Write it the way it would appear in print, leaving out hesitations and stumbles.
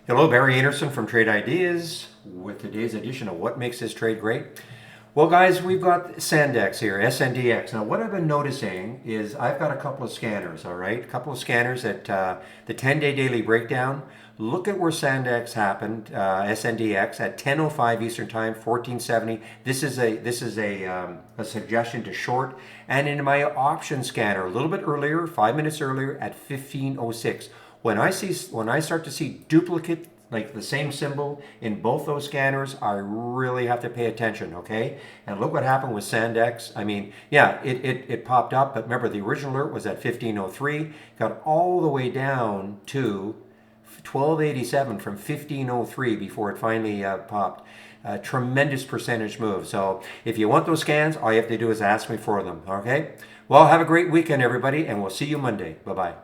Hello, Barry Anderson from Trade Ideas with today's edition of What Makes This Trade Great. Well, guys, we've got Sandex here, SNDX. Now, what I've been noticing is I've got a couple of scanners, all right? A couple of scanners at the 10-day daily breakdown. Look at where Sandex happened, SNDX at 10:05 Eastern Time, 1470. This is a suggestion to short. And in my option scanner, a little bit earlier, 5 minutes earlier, at 15:06. When I start to see duplicate, like the same symbol in both those scanners, I really have to pay attention, okay? And look what happened with Sandex. I mean, yeah, it popped up, but remember the original alert was at 15:03, got all the way down to 1287 from 15:03 before it finally popped. A tremendous percentage move. So if you want those scans, all you have to do is ask me for them, okay? Well, have a great weekend, everybody, and we'll see you Monday. Bye-bye.